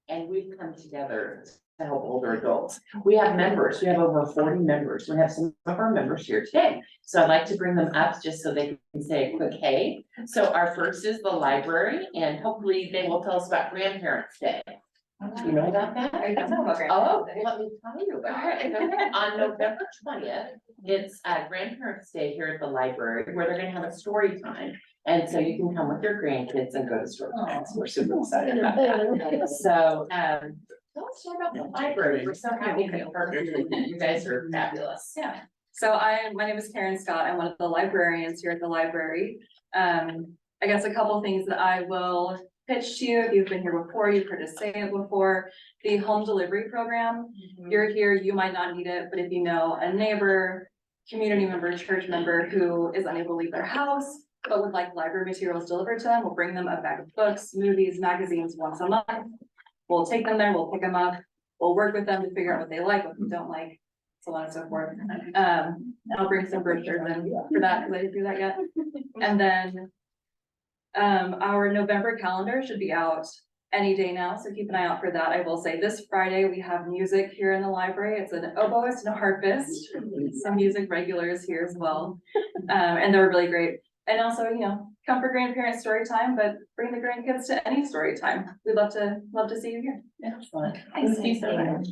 and we've come together to help older adults. We have members, we have over 40 members. We have some of our members here today. So I'd like to bring them up just so they can say a quick hey. So our first is the library, and hopefully they will tell us about Grandparents' Day. You know about that? Oh, let me tell you about it. On November 20th, it's Grandparents' Day here at the library, where they're gonna have a story time. And so you can come with your grandkids and go to story time. So we're super excited about that. So, tell us more about the library. We're so happy to be partners with you. You guys are fabulous. Yeah. So my name is Karen Scott. I'm one of the librarians here at the library. I guess a couple things that I will pitch to you. If you've been here before, you've heard us say it before. The home delivery program, you're here, you might not need it, but if you know a neighbor, community member, church member who is unable to leave their house, but would like library materials delivered to them, we'll bring them a bag of books, movies, magazines once a month. We'll take them there, we'll pick them up, we'll work with them to figure out what they like, what they don't like, so on and so forth. And I'll bring some brochures in for that, because I didn't do that yet. And then our November calendar should be out any day now, so keep an eye out for that. I will say this Friday, we have music here in the library. It's an oboist and a harpist, some music regulars here as well. And they're really great. And also, you know, come for grandparent story time, but bring the grandkids to any story time. We'd love to see you here. Excellent. Thank you so much.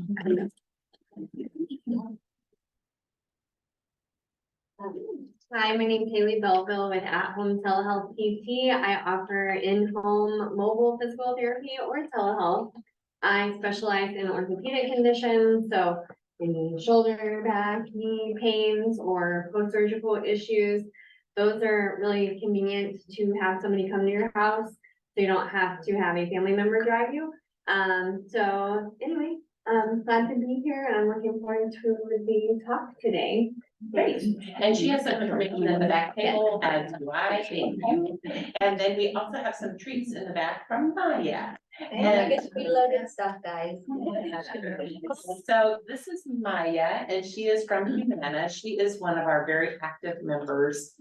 Hi, my name is Haley Belleville with At Home Telehealth PT. I offer in-home mobile physical therapy or telehealth. I specialize in orthopedic conditions, so any shoulder, back, knee pains, or post-surgical issues. Those are really convenient to have somebody come to your house, so you don't have to have a family member drive you. So anyway, glad to be here, and I'm looking forward to the talk today. Great. And she has some information in the back table, as do I. Thank you. And then we also have some treats in the back from Maya. And I get preloaded stuff, guys. So this is Maya, and she is from Humana. She is one of our very active members.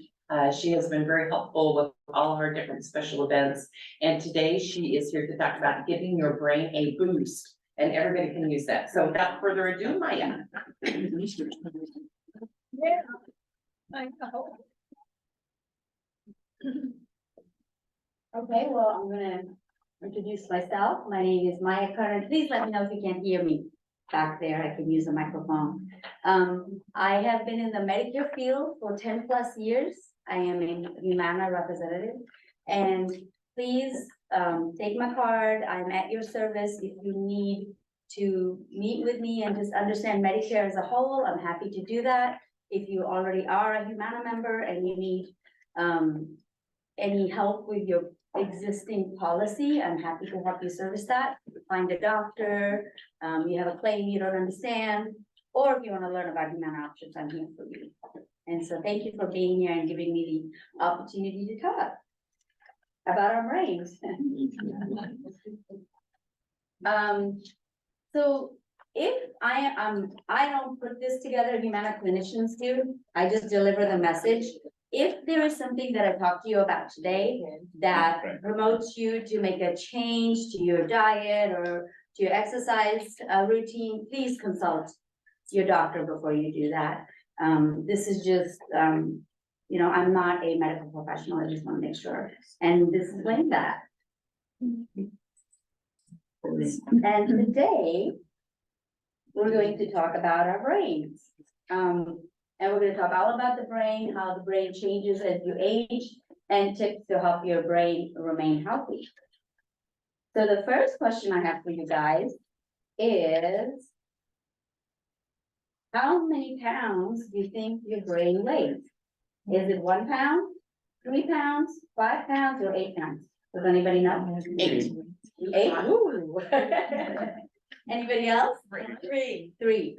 She has been very helpful with all of our different special events. And today she is here to talk about giving your brain a boost, and everybody can use that. So without further ado, Maya. Yeah, I know. Okay, well, I'm gonna introduce myself. My name is Maya Carter. Please let me know if you can't hear me back there. I can use a microphone. I have been in the Medicare field for 10+ years. I am a Humana representative, and please take my card. I'm at your service if you need to meet with me and just understand Medicare as a whole. I'm happy to do that. If you already are a Humana member and you need any help with your existing policy, I'm happy to help you service that. Find a doctor, you have a claim you don't understand, or if you want to learn about Humana options, I'm here for you. And so thank you for being here and giving me the opportunity to talk about our brains. So if I don't put this together, Humana clinicians do, I just deliver the message. If there is something that I talked to you about today that promotes you to make a change to your diet or to your exercise routine, please consult your doctor before you do that. This is just, you know, I'm not a medical professional, I just want to make sure. And this is like that. And today, we're going to talk about our brains. And we're going to talk all about the brain, how the brain changes as you age, and tips to help your brain remain healthy. So the first question I have for you guys is, how many pounds do you think your brain weighs? Is it 1 pound, 3 pounds, 5 pounds, or 8 pounds? Does anybody know? 8. 8? Ooh. Anybody else? 3. 3.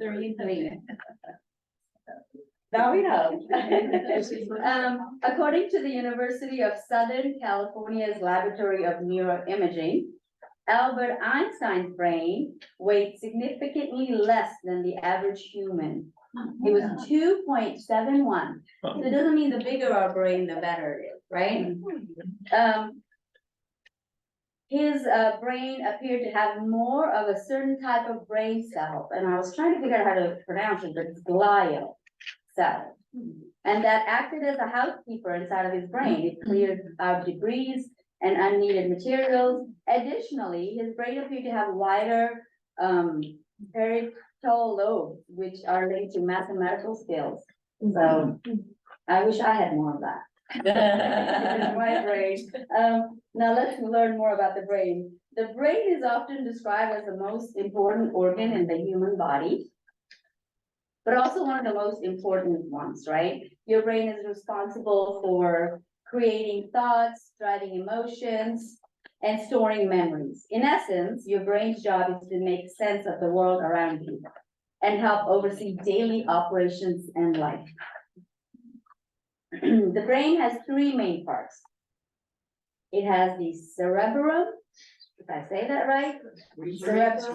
Now we know. According to the University of Southern California's Laboratory of Neuroimaging, Albert Einstein's brain weighed significantly less than the average human. It was 2.71. So it doesn't mean the bigger our brain, the better it is, right? his brain appeared to have more of a certain type of brain cell, and I was trying to figure out how to pronounce it, but it's glial cell. And that acted as a housekeeper inside of his brain. It cleared out debris and unneeded materials. Additionally, his brain appeared to have wider parietal lobes, which are linked to mathematical skills. So I wish I had more of that. In my brain. Now let's learn more about the brain. The brain is often described as the most important organ in the human body, but also one of the most important ones, right? Your brain is responsible for creating thoughts, driving emotions, and storing memories. In essence, your brain's job is to make sense of the world around you and help oversee daily operations and life. The brain has three main parts. It has the cerebrum, if I say that right,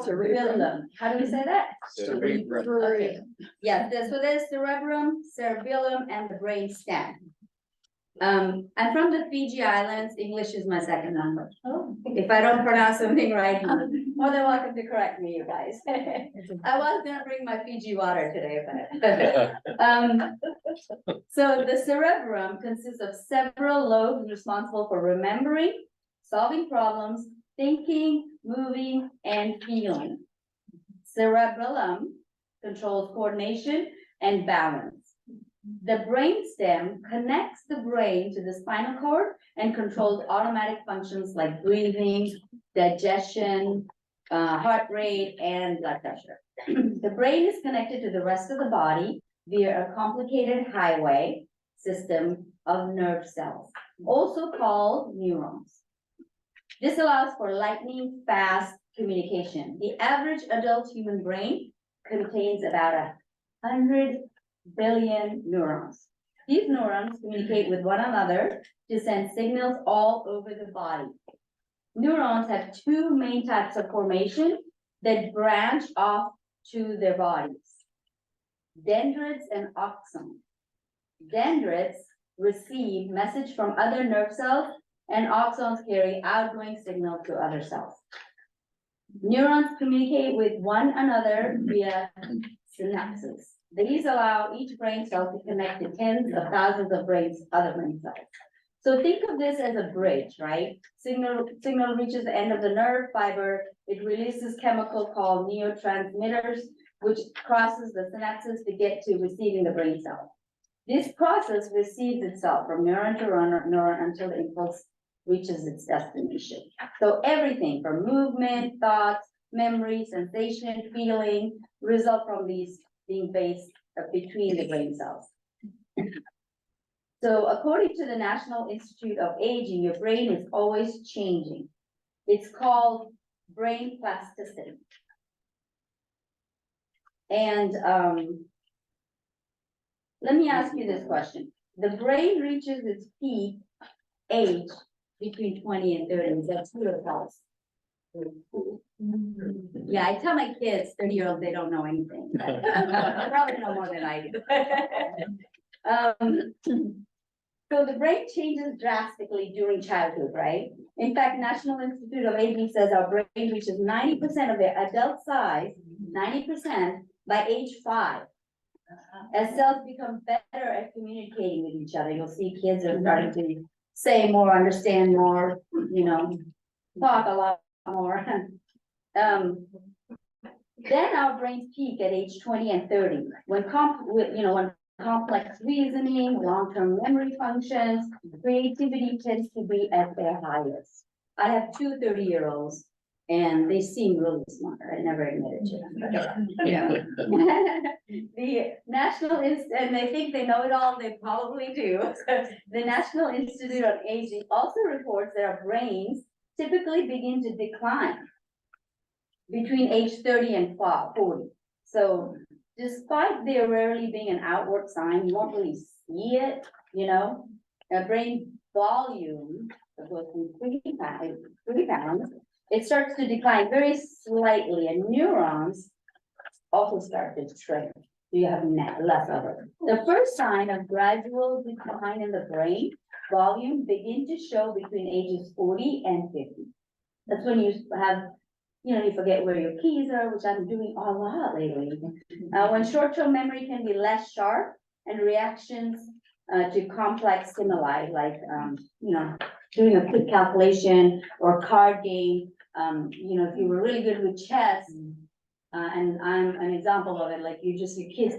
cerebellum. How do we say that? Okay. Yeah, so there's cerebrum, cerebellum, and the brain stem. I'm from the Fiji Islands. English is my second language. If I don't pronounce something right, you're more than welcome to correct me, you guys. I was gonna bring my Fiji water today, but. So the cerebrum consists of several lobes responsible for remembering, solving problems, thinking, moving, and feeling. Cerebellum controls coordination and balance. The brainstem connects the brain to the spinal cord and controls automatic functions like breathing, digestion, heart rate, and blood pressure. The brain is connected to the rest of the body via a complicated highway system of nerve cells, also called neurons. This allows for lightning fast communication. The average adult human brain contains about 100 billion neurons. These neurons communicate with one another to send signals all over the body. Neurons have two main types of formation that branch off to their bodies: dendrites and axons. Dendrites receive message from other nerve cells, and axons carry outgoing signal to other cells. Neurons communicate with one another via synapses. These allow each brain cell to connect to tens of thousands of other brain cells. So think of this as a bridge, right? Signal reaches the end of the nerve fiber. It releases chemical called neurotransmitters, which crosses the synapses to get to receiving the brain cell. This process receives itself from neuron to neuron until the impulse reaches its destination. So everything from movement, thoughts, memory, sensation, feeling, result from these being based between the brain cells. So according to the National Institute of Aging, your brain is always changing. It's called brain plasticity. And let me ask you this question. The brain reaches its peak age between 20 and 30. Is that true or false? Yeah, I tell my kids, 30-year-olds, they don't know anything. They probably know more than I do. So the brain changes drastically during childhood, right? In fact, National Institute of Aging says our brain reaches 90% of their adult size, 90% by age 5. As cells become better at communicating with each other, you'll see kids are starting to say more, understand more, you know, talk a lot more. Then our brains peak at age 20 and 30, when complex reasoning, long-term memory functions, creativity tends to be at their highest. I have two 30-year-olds and they seem really smart. I never admitted to them. Yeah. The National and they think they know it all, they probably do. The National Institute on Aging also reports that our brains typically begin to decline between age 30 and 40. So despite there rarely being an outward sign, you won't really see it, you know. A brain volume that goes from 3 pounds, it starts to decline very slightly, and neurons also start to shrink. So you have less of it. The first sign of gradual decline in the brain volume begin to show between ages 40 and 50. That's when you have, you forget where your keys are, which I'm doing a lot lately. When short-term memory can be less sharp and reactions to complex stimuli, like, doing a quick calculation or card game. If you were really good with chess, and I'm an example of it, like your kids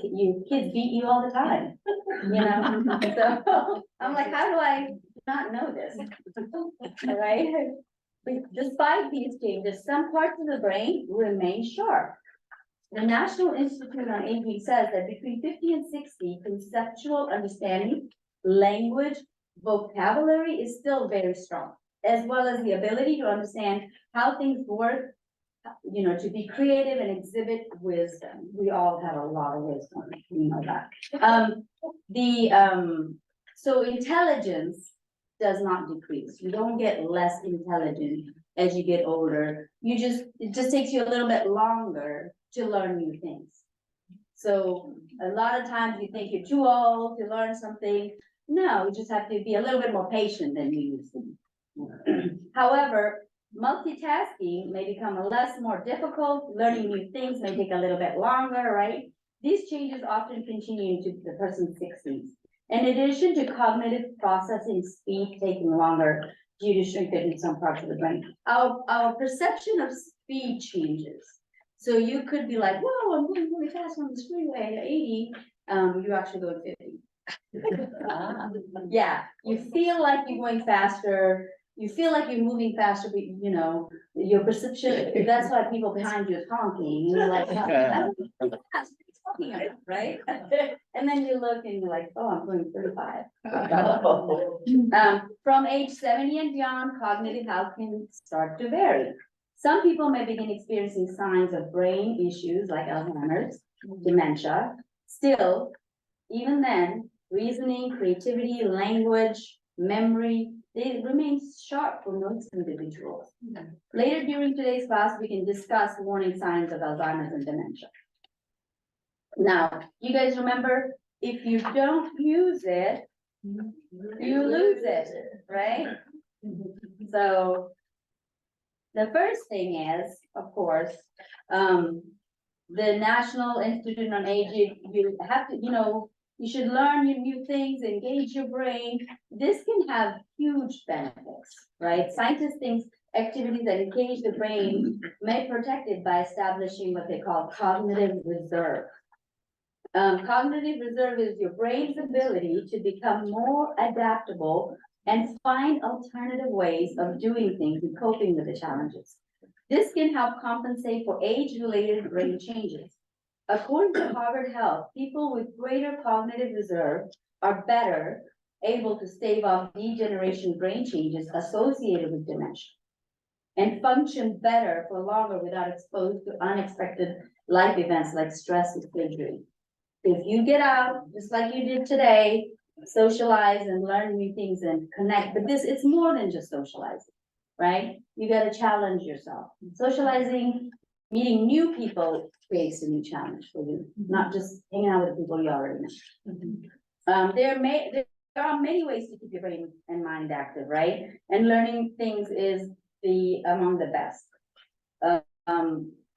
beat you all the time, So I'm like, how do I not know this? All right? Despite these changes, some parts of the brain remain sharp. The National Institute on Aging says that between 50 and 60, conceptual understanding, language, vocabulary is still very strong, as well as the ability to understand how things work, to be creative and exhibit wisdom. We all have a lot of wisdom, we know that. So intelligence does not decrease. You don't get less intelligent as you get older. It just takes you a little bit longer to learn new things. So a lot of times you think you're too old to learn something. No, you just have to be a little bit more patient than you used to be. However, multitasking may become more difficult. Learning new things may take a little bit longer, right? These changes often continue into the person's 60s. In addition to cognitive processing speed taking longer due to shrinkage in some parts of the brain, our perception of speed changes. So you could be like, whoa, I'm going really fast on the freeway at 80. You actually go at 50. Yeah, you feel like you're going faster. You feel like you're moving faster, but your perception, that's why people behind you is honking. And you're like, right? And then you look and you're like, oh, I'm going 35. From age 70 and beyond, cognitive health can start to vary. Some people may begin experiencing signs of brain issues like Alzheimer's, dementia. Still, even then, reasoning, creativity, language, memory, they remain sharp for most individuals. Later during today's class, we can discuss warning signs of Alzheimer's and dementia. Now, you guys remember, if you don't use it, you lose it, right? So the first thing is, of course, the National Institute on Aging, you have to, you should learn new things, engage your brain. This can have huge benefits, right? Scientists think activities that engage the brain may protect it by establishing what they call cognitive reserve. Cognitive reserve is your brain's ability to become more adaptable and find alternative ways of doing things and coping with the challenges. This can help compensate for age-related brain changes. According to Harvard Health, people with greater cognitive reserve are better able to stave off degeneration brain changes associated with dementia and function better for longer without exposed to unexpected life events like stress and injury. If you get out, just like you did today, socialize and learn new things and connect, but it's more than just socializing, right? You gotta challenge yourself. Socializing, meeting new people creates a new challenge for you, not just hanging out with the people you already know. There are many ways to keep your brain and mind active, right? And learning things is among the best.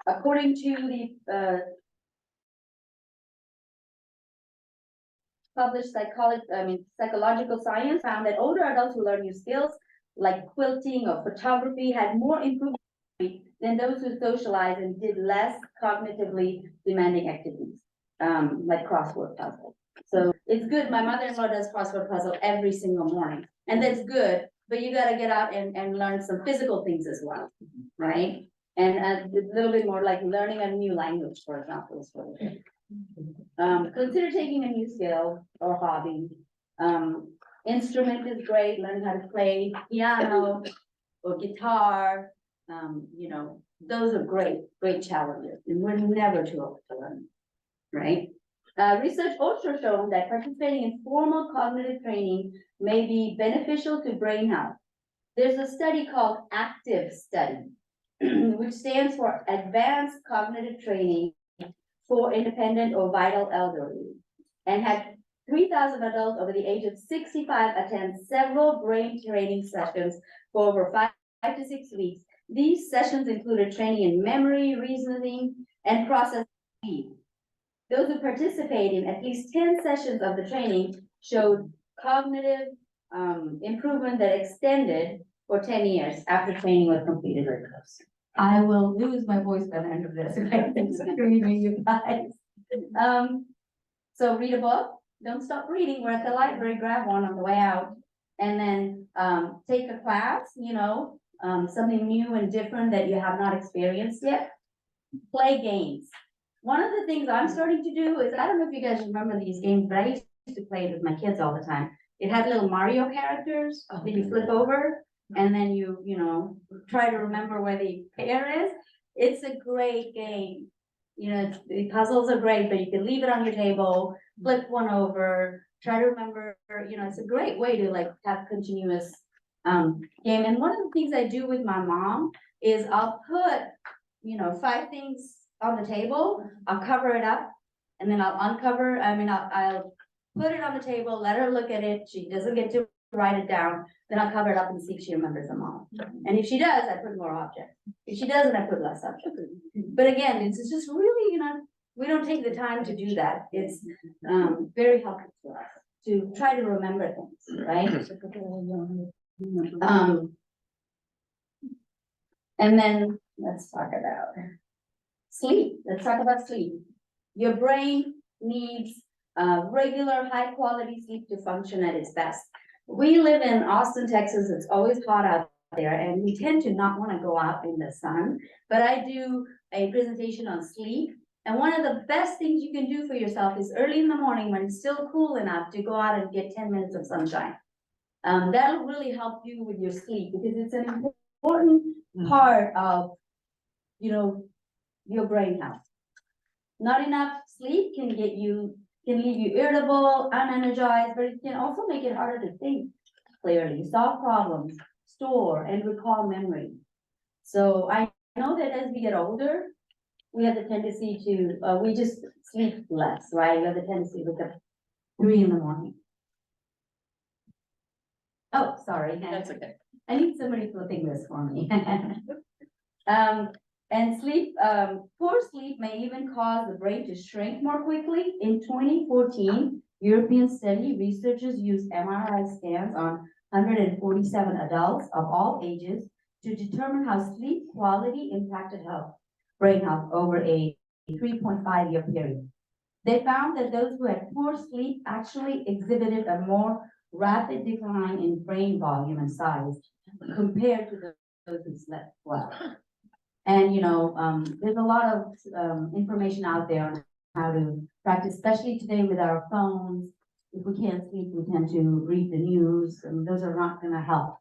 According to the published psychological science found that older adults who learn new skills like quilting or photography had more improvement than those who socialized and did less cognitively demanding activities, like crossword puzzle. So it's good. My mother-in-law does crossword puzzle every single morning, and that's good, but you gotta get out and learn some physical things as well, right? And a little bit more like learning a new language, for example, is what it is. Consider taking a new skill or hobby. Instrument is great, learn how to play piano or guitar. Those are great challenges, and we're never too old to learn, right? Research also shown that participating in formal cognitive training may be beneficial to brain health. There's a study called ACTIVE study, which stands for Advanced Cognitive Training for Independent or Vital Elderly, and had 3,000 adults over the age of 65 attend several brain training sessions for over 5 to 6 weeks. These sessions included training in memory, reasoning, and process speed. Those who participated in at least 10 sessions of the training showed cognitive improvement that extended for 10 years after training was completed. I will lose my voice by the end of this if I keep screaming, you guys. So read a book, don't stop reading, we're at the library, grab one on the way out. And then take a class, you know, something new and different that you have not experienced yet. Play games. One of the things I'm starting to do is, I don't know if you guys remember these games, but I used to play it with my kids all the time. It had little Mario characters that you flip over, and then you know, try to remember where the pair is. It's a great game. You know, the puzzles are great, but you can leave it on your table, flip one over, try to remember, you know, it's a great way to like have continuous game. And one of the things I do with my mom is I'll put, you know, 5 things on the table, I'll cover it up, and then I'll uncover, I'll put it on the table, let her look at it, she doesn't get to write it down, then I'll cover it up and see if she remembers them all. And if she does, I put more objects. If she doesn't, I put less objects. But again, it's just really, you know, we don't take the time to do that. It's very helpful to us to try to remember things, right? And then let's talk about sleep. Let's talk about sleep. Your brain needs regular, high quality sleep to function at its best. We live in Austin, Texas. It's always hot out there, and we tend to not want to go out in the sun. But I do a presentation on sleep. And one of the best things you can do for yourself is early in the morning when it's still cool enough to go out and get 10 minutes of sunshine. That'll really help you with your sleep because it's an important part of, you know, your brain health. Not enough sleep can leave you irritable, unenergized, but it can also make it harder to think clearly, solve problems, store and recall memory. So I know that as we get older, we have the tendency to, we just sleep less, right? We have the tendency to wake up 3 in the morning. Oh, sorry. That's okay. I need somebody flipping this for me. And sleep, poor sleep may even cause the brain to shrink more quickly. In 2014, European study, researchers used MRI scans on 147 adults of all ages to determine how sleep quality impacted brain health over a 3.5-year period. They found that those who had poor sleep actually exhibited a more rapid decline in brain volume and size compared to those who slept well. And, you know, there's a lot of information out there on how to practice, especially today with our phones. If we can't sleep, we tend to read the news, and those are not going to help.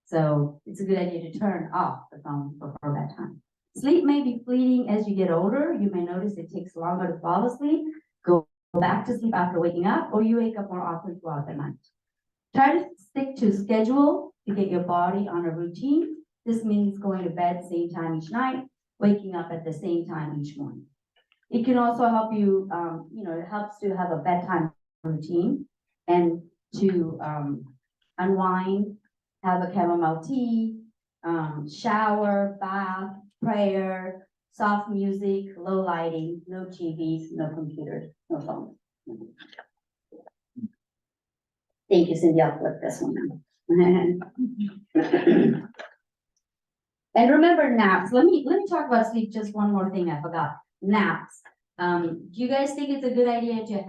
So it's a good idea to turn off the phone before bedtime. Sleep may be fleeting as you get older. You may notice it takes longer to fall asleep, go back to sleep after waking up, or you wake up more often throughout the night. Try to stick to schedule to get your body on a routine. This means going to bed same time each night, waking up at the same time each morning. It can also help you, you know, it helps to have a bedtime routine and to unwind, have a chamomile tea, shower, bath, prayer, soft music, low lighting, no TVs, no computers, no phones. Thank you, Cindy. I'll flip this one now. And remember naps. Let me talk about sleep. Just one more thing I forgot. Naps. Do you guys think it's a good idea to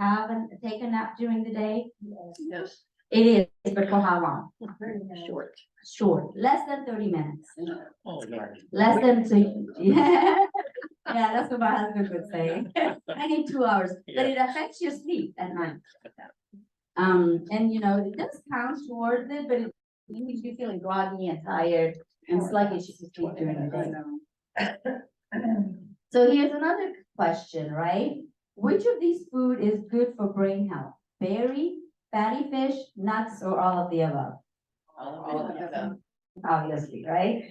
take a nap during the day? Yes. It is, but for how long? Short. Short, less than 30 minutes. Oh, yeah. Less than 2. Yeah, that's what my husband would say. I need 2 hours, but it affects your sleep at night. And you know, it does count towards it, but it leaves you feeling groggy and tired and sluggish if you sleep during the day. So here's another question, right? Which of these food is good for brain health? Berry, fatty fish, nuts, or all of the above? All of the above. Obviously, right?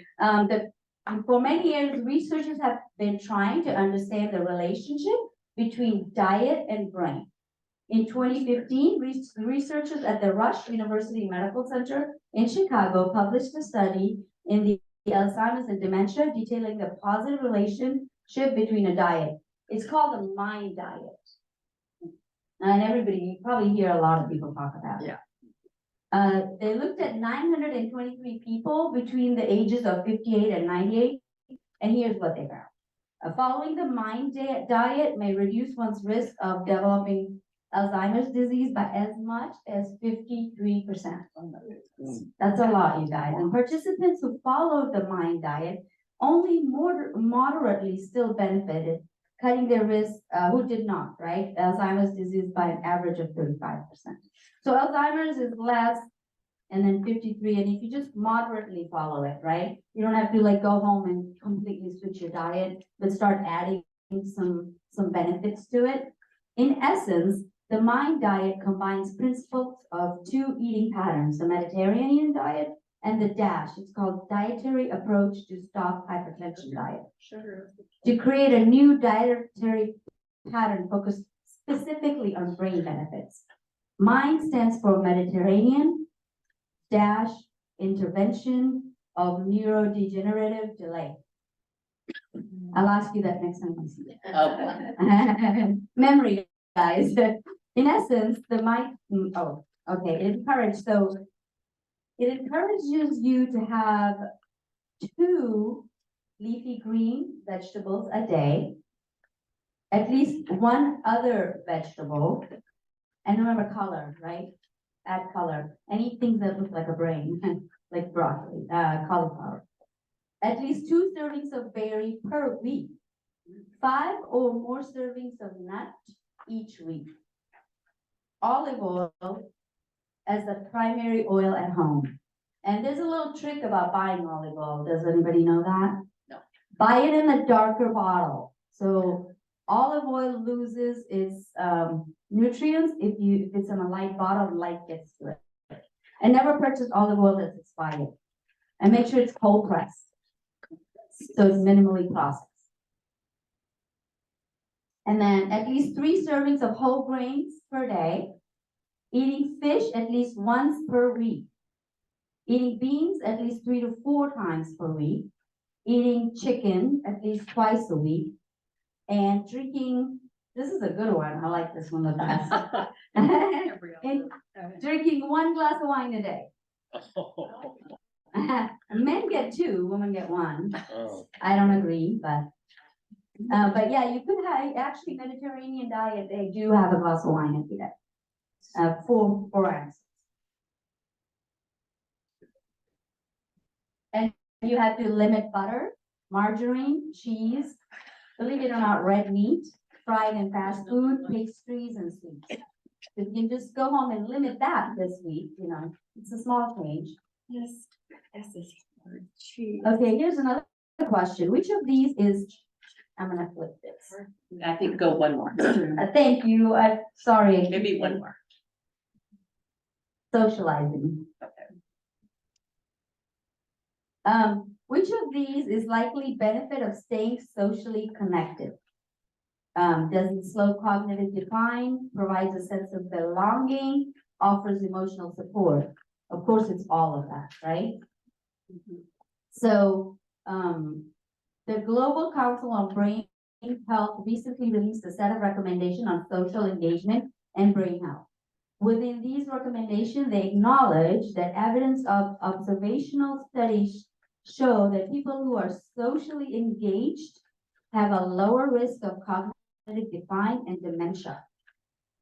For many years, researchers have been trying to understand the relationship between diet and brain. In 2015, researchers at the Rush University Medical Center in Chicago published a study in the Alzheimer's and Dementia, detailing the positive relationship between a diet. It's called the MIND diet. And everybody, you probably hear a lot of people talk about it. Yeah. They looked at 923 people between the ages of 58 and 98, and here's what they found. Following the MIND diet may reduce one's risk of developing Alzheimer's disease by as much as 53%. That's a lot, you guys. And participants who followed the MIND diet only moderately still benefited, cutting their risk, who did not, right? Alzheimer's disease by an average of 35%. So Alzheimer's is less, and then 53, and if you just moderately follow it, right? You don't have to like go home and completely switch your diet, but start adding some benefits to it. In essence, the MIND diet combines principles of two eating patterns, the Mediterranean diet and the DASH. It's called Dietary Approach to Stop Hypertension Diet. To create a new dietary pattern focused specifically on brain benefits. MIND stands for Mediterranean Dash Intervention of Neurodegenerative Delay. I'll ask you that next time you see it. Okay. Memory, guys. In essence, the MIND, it encourages you to have 2 leafy green vegetables a day, at least 1 other vegetable, and remember color, right? Add color, anything that looks like a brain, like broccoli, cauliflower. At least 2 servings of berry per week, 5 or more servings of nut each week. Olive oil as the primary oil at home. And there's a little trick about buying olive oil. Does anybody know that? No. Buy it in a darker bottle. So olive oil loses its nutrients if it's in a light bottle, light gets to it. And never purchase olive oil that's expired. And make sure it's cold pressed. So it's minimally processed. And then at least 3 servings of whole grains per day. Eating fish at least once per week. Eating beans at least 3 to 4 times per week. Eating chicken at least twice a week. And drinking, this is a good one, I like this one the best. And drinking 1 glass of wine a day. Men get 2, women get 1. I don't agree, but yeah, you could have, actually Mediterranean diet, they do have a glass of wine every day. 4 ounces. And you have to limit butter, margarine, cheese, believe it or not, red meat, fried and fast food, pastries, and sweets. If you can just go home and limit that this week, you know, it's a small change. Yes. Okay, here's another question. Which of these is, I'm gonna flip this. I think go one more. Thank you, I'm sorry. Maybe one more. Socializing. Which of these is likely benefit of staying socially connected? Does it slow cognitive decline, provides a sense of belonging, offers emotional support? Of course, it's all of that, right? So, the Global Council on Brain Health recently released a set of recommendations on social engagement and brain health. Within these recommendations, they acknowledge that evidence of observational studies show that people who are socially engaged have a lower risk of cognitive decline and dementia.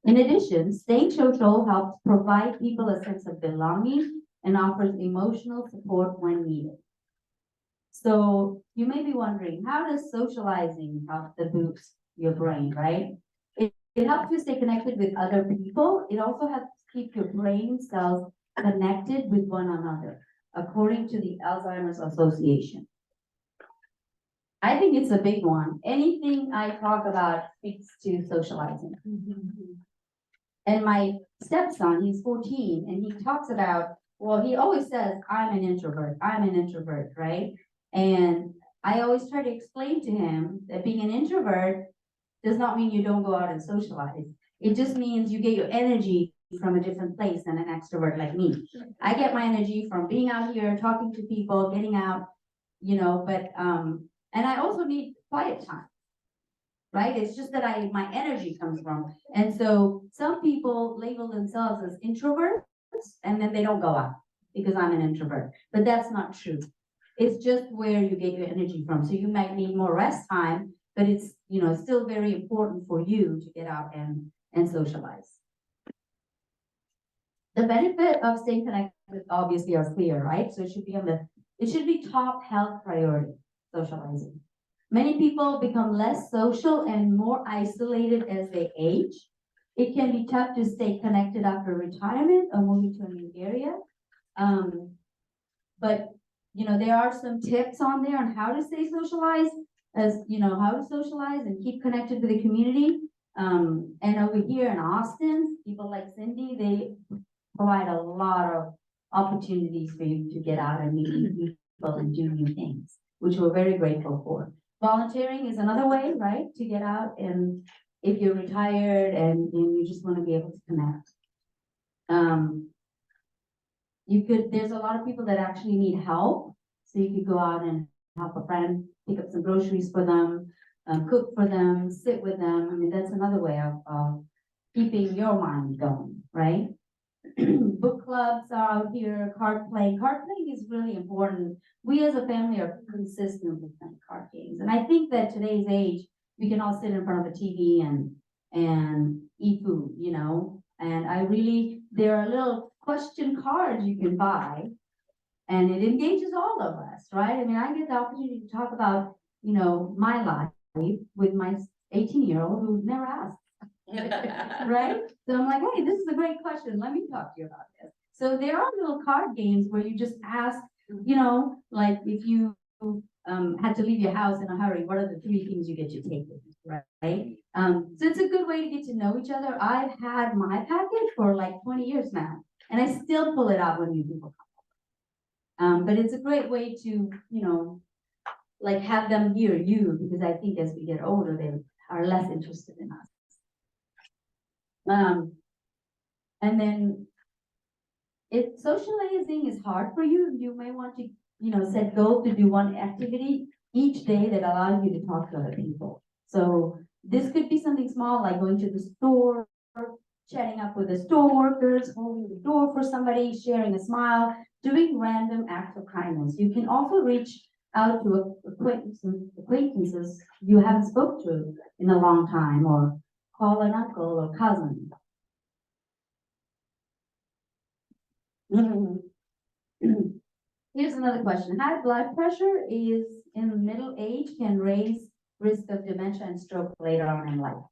In addition, staying social helps provide people a sense of belonging and offers emotional support when needed. So you may be wondering, how does socializing help to boost your brain, right? It helps you stay connected with other people. It also helps keep your brain cells connected with one another, according to the Alzheimer's Association. I think it's a big one. Anything I talk about speaks to socializing. And my stepson, he's 14, and he talks about, well, he always says, I'm an introvert, right? And I always try to explain to him that being an introvert does not mean you don't go out and socialize. It just means you get your energy from a different place than an extrovert like me. I get my energy from being out here, talking to people, getting out, but, and I also need quiet time. Right? It's just that my energy comes from, and so some people label themselves as introverts and then they don't go out because I'm an introvert, but that's not true. It's just where you get your energy from. So you might need more rest time, but it's, still very important for you to get out and socialize. The benefit of staying connected obviously are clear, right? So it should be top health priority, socializing. Many people become less social and more isolated as they age. It can be tough to stay connected after retirement or moving to a new area. But there are some tips on there on how to stay socialized, how to socialize and keep connected with the community. And over here in Austin, people like Cindy, they provide a lot of opportunities for you to get out and meet new people and do new things, which we're very grateful for. Volunteering is another way, right, to get out, and if you're retired and you just want to be able to connect. There's a lot of people that actually need help, so you could go out and help a friend, pick up some groceries for them, cook for them, sit with them. I mean, that's another way of keeping your mind going, right? Book clubs are out here, card playing. Card playing is really important. We as a family are consistent with playing card games. And I think that today's age, we can all sit in front of a TV and eat food, and there are little question cards you can buy, and it engages all of us, right? I mean, I get the opportunity to talk about, my life with my 18-year-old who never asked. Right? So I'm like, hey, this is a great question. Let me talk to you about this. So there are little card games where you just ask, like if you had to leave your house in a hurry, what are the 3 things you get to take with you, right? So it's a good way to get to know each other. I've had my package for like 20 years now, and I still pull it out when new people come. But it's a great way to, like have them hear you, because I think as we get older, they are less interested in us. And then if socializing is hard for you, you may want to, set goals to do one activity each day that allows you to talk to other people. So this could be something small, like going to the store, chatting up with the store workers, holding the door for somebody, sharing a smile, doing random acts of kindness. You can also reach out to acquaintances you haven't spoke to in a long time, or call an uncle or cousin. Here's another question. High blood pressure is in middle age can raise risk of dementia and stroke later on in life.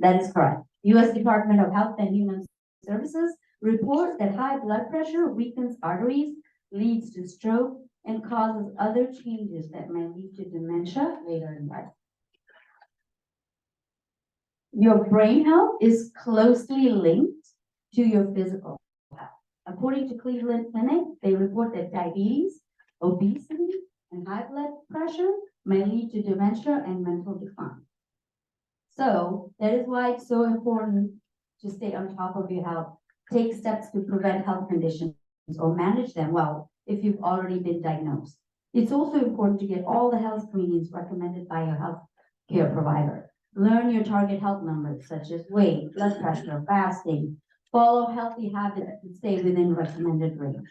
That is correct. U.S. Department of Health and Human Services reports that high blood pressure weakens arteries, leads to stroke, and causes other changes that may lead to dementia later in life. Your brain health is closely linked to your physical health. According to Cleveland Clinic, they report that diabetes, obesity, and high blood pressure may lead to dementia and mental decline. So that is why it's so important to stay on top of your health, take steps to prevent health conditions or manage them well if you've already been diagnosed. It's also important to get all the health screenings recommended by your health care provider. Learn your target health numbers, such as weight, blood pressure, fasting. Follow healthy habits and stay within recommended range.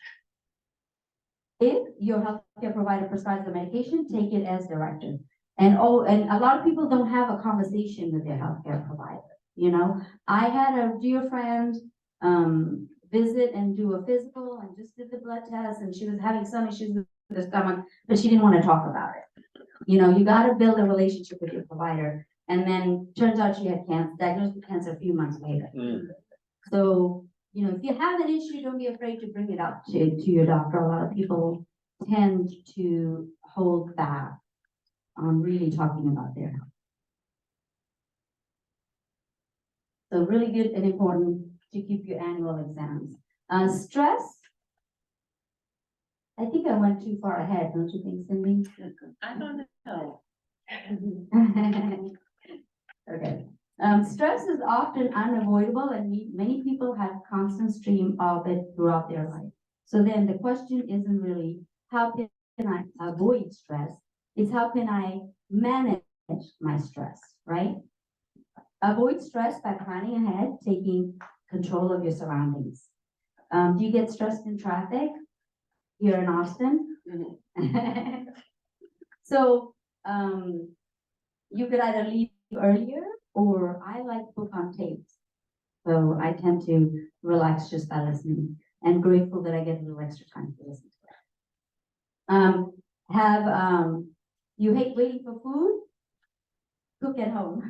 If your healthcare provider prescribes the medication, take it as directed. And a lot of people don't have a conversation with their healthcare provider. I had a dear friend visit and do a physical and just did the blood test, and she was having some issues with her stomach, but she didn't want to talk about it. You got to build a relationship with your provider. And then turns out she had cancer, diagnosed with cancer a few months later. So, if you have an issue, don't be afraid to bring it up to your doctor. A lot of people tend to hold back on really talking about their health. So really good and important to keep your annual exams. Stress. I think I went too far ahead, don't you think, Cindy? I don't know. Okay. Stress is often unavoidable, and many people have constant stream of it throughout their life. So then the question isn't really how can I avoid stress? It's how can I manage my stress, right? Avoid stress by planning ahead, taking control of your surroundings. Do you get stressed in traffic here in Austin? So, you could either leave earlier, or I like book on tapes. So I tend to relax just by listening, and grateful that I get a little extra time to listen to it. You hate waiting for food? Cook at home.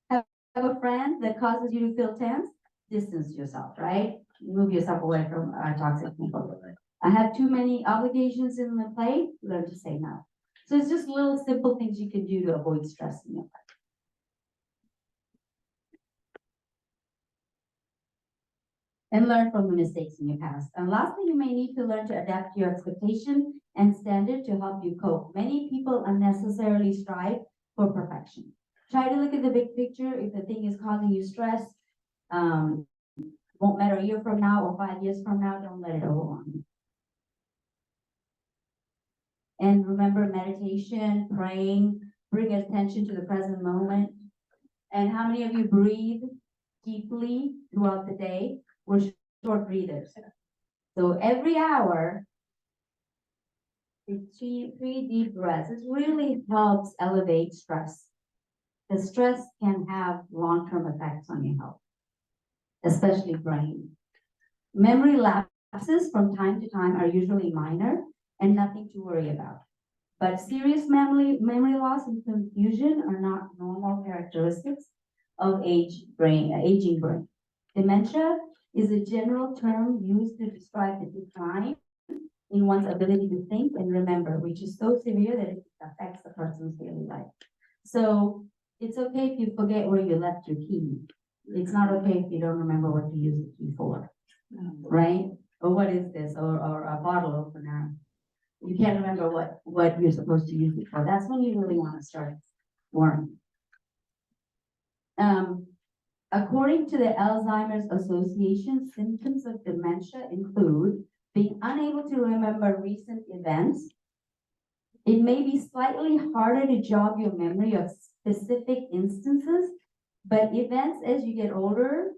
Have a friend that causes you to feel tense? Distance yourself, right? Move yourself away from toxic people. I have too many obligations in the plate? Learn to say no. So it's just little simple things you can do to avoid stress in your life. And learn from the mistakes in your past. And lastly, you may need to learn to adapt your expectation and standard to help you cope. Many people unnecessarily strive for perfection. Try to look at the big picture. If the thing is causing you stress, won't matter a year from now or 5 years from now, don't let it overwhelm you. And remember, meditation, praying, bring attention to the present moment. And how many of you breathe deeply throughout the day? We're short breathers. So every hour, three deep breaths. It really helps elevate stress. The stress can have long-term effects on your health, especially brain. Memory lapses from time to time are usually minor and nothing to worry about. But serious memory loss and confusion are not normal characteristics of aging brain. Dementia is a general term used to describe the decline in one's ability to think and remember, which is so severe that it affects the person's daily life. So it's okay if you forget where you left your key. It's not okay if you don't remember what to use the key for, right? Or what is this? Or a bottle opener. You can't remember what you're supposed to use it for. That's when you really want to start worrying. According to the Alzheimer's Association, symptoms of dementia include being unable to remember recent events. It may be slightly harder to jog your memory of specific instances, but events as you get older,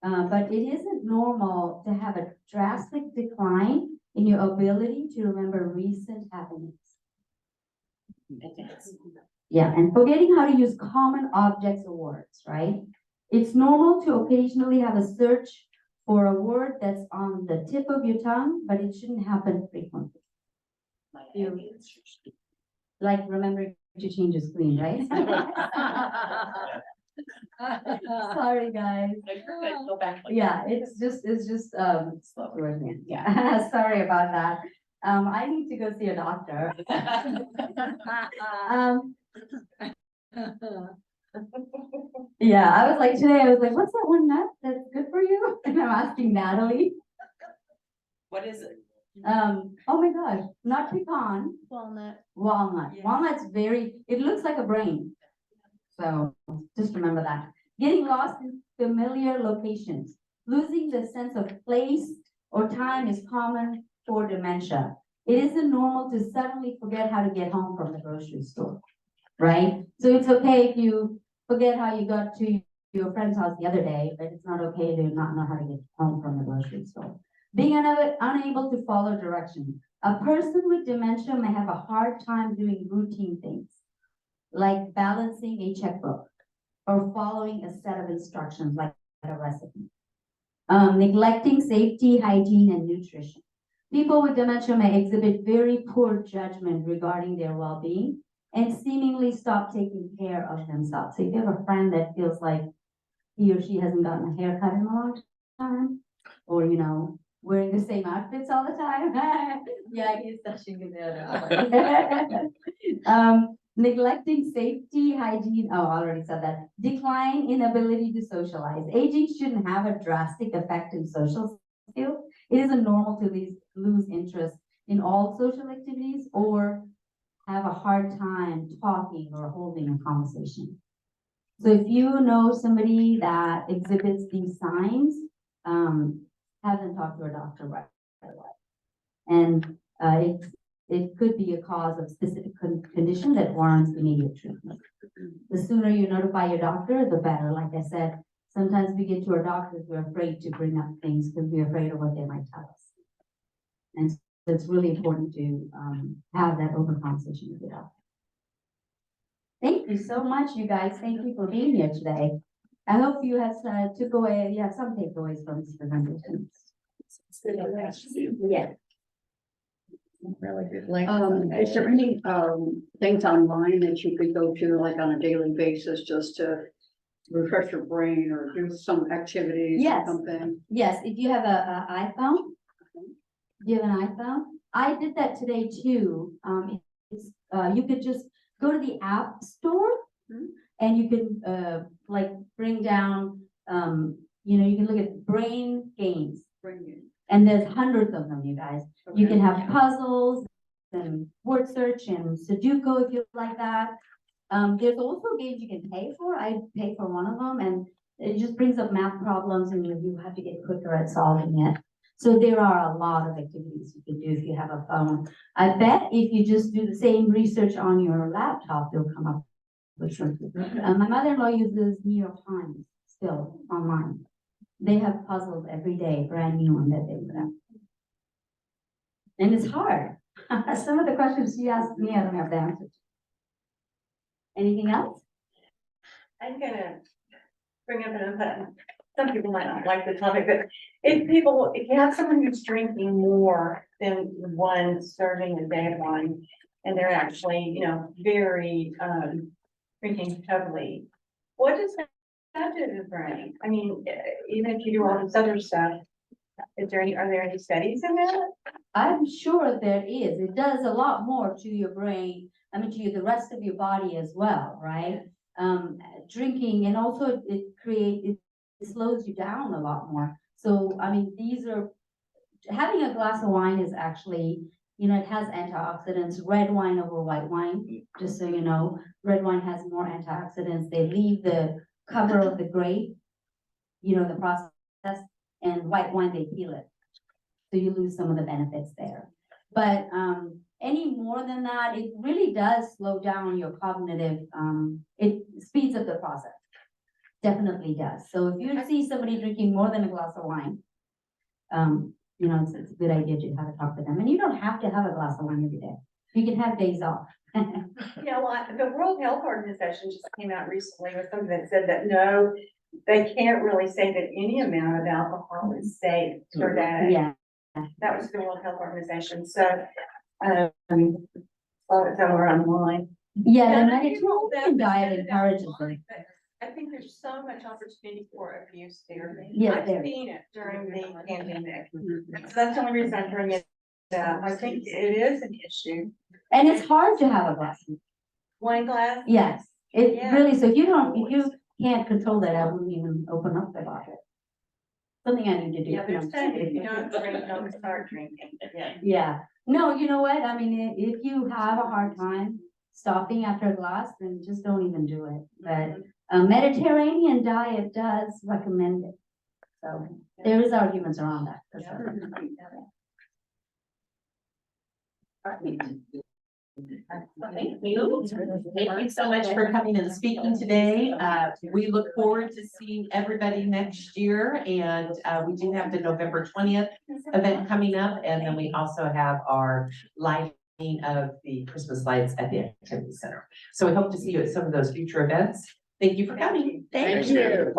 but it isn't normal to have a drastic decline in your ability to remember recent happenings. Yeah, and forgetting how to use common objects or words, right? It's normal to occasionally have a search for a word that's on the tip of your tongue, but it shouldn't happen frequently. Like remembering to change your screen, right? Sorry, guys. Go back. Yeah, it's just Slow. Yeah, sorry about that. I need to go see a doctor. Yeah, I was like, what's that one nut that's good for you? And I'm asking Natalie. What is it? Oh my gosh, not pecan. Walnut. Walnut. Yeah. Walnut's it looks like a brain. So just remember that. Getting lost in familiar locations. Losing the sense of place or time is common for dementia. It isn't normal to suddenly forget how to get home from the grocery store, right? So it's okay if you forget how you got to your friend's house the other day, but it's not okay to not know how to get home from the grocery store. Being unable to follow directions. A person with dementia may have a hard time doing routine things, like balancing a checkbook or following a set of instructions like a recipe. Neglecting safety, hygiene, and nutrition. People with dementia may exhibit very poor judgment regarding their well-being and seemingly stop taking care of themselves. So if you have a friend that feels like he or she hasn't gotten a haircut in a long time, or wearing the same outfits all the time, yeah, he's touching the other. Neglecting safety, hygiene, I already said that. Decline in ability to socialize. Aging shouldn't have a drastic effect in social skills. It isn't normal to lose interest in all social activities or have a hard time talking or holding a conversation. So if you know somebody that exhibits these signs, have them talk to a doctor right away. And it's it could be a cause of specific condition that warrants immediate treatment. The sooner you notify your doctor, the better. Like I said, sometimes we get to our doctors, we're afraid to bring up things because we're afraid of what they might tell us. And so it's really important to have that open conversation with your doctor. Thank you so much, you guys. Thank you for being here today. I hope you have you have some takeaways from this presentation. Yeah. Really good. Is there any, things online that you could go to like on a daily basis just to refresh your brain or do some activities or Yes. something? Yes, if you have a iPhone, do you have an iPhone? I did that today too. You could just go to the app store and you can, like bring down, you can look at brain games. And there's hundreds of them, you guys. You can have puzzles and word search and Sudoku if you like that. There's also games you can pay for. I pay for one of them and it just brings up math problems and you have to get quicker at solving it. So there are a lot of activities you can do if you have a phone. I bet if you just do the same research on your laptop, you'll come up with something. My mother-in-law uses New York Times still online. They have puzzles every day, brand new one that they put up. And it's hard. Some of the questions she asked me, I don't have the answers. Anything else? I'm gonna bring up another, some people might not like the topic, but if you have someone who's drinking more than one serving a day of wine, and they're actually, very, drinking heavily, what does that do to the brain? I mean, even if you do all this other stuff, are there any studies in that? I'm sure there is. It does a lot more to your brain, to the rest of your body as well, right? Drinking and also it slows you down a lot more. So, having a glass of wine is actually, it has antioxidants, red wine over white wine, just so you know. Red wine has more antioxidants. They leave the cover of the grape, the process, and white wine, they peel it. So you lose some of the benefits there. But any more than that, it really does slow down your cognitive, it speeds up the process. Definitely does. So if you see somebody drinking more than a glass of wine, it's a good idea to have a talk to them. And you don't have to have a glass of wine every day. You can have days off. The World Health Organization just came out recently with something that said that no, they can't really say that any amount of alcohol is safe per day. Yeah. That was the World Health Organization, so, saw it somewhere online. Yeah, the And I think all Mediterranean that diet was encourages online, it. but I think there's so much opportunity for abuse there. Yes, I've there is. seen it during the pandemic. So that's the only reason I bring it up. I think it is an issue. And it's hard to have a glass. Wine glass? Yes, it Yeah. really, so if you can't control that, I wouldn't even open up the bottle. Something I need to do. Yeah, there's time if you don't drink, don't start drinking. Yeah. Yeah, no, you know what, if you have a hard time stopping after a glass, then just don't even do it. But a Mediterranean diet does recommend it. So there is arguments around that, for sure. Thank you. Thank you so much for coming and speaking today. We look forward to seeing everybody next year. And we do have the November 20th event coming up. And then we also have our lighting of the Christmas lights at the Activity Center. So we hope to see you at some of those future events. Thank you for coming. Thank you.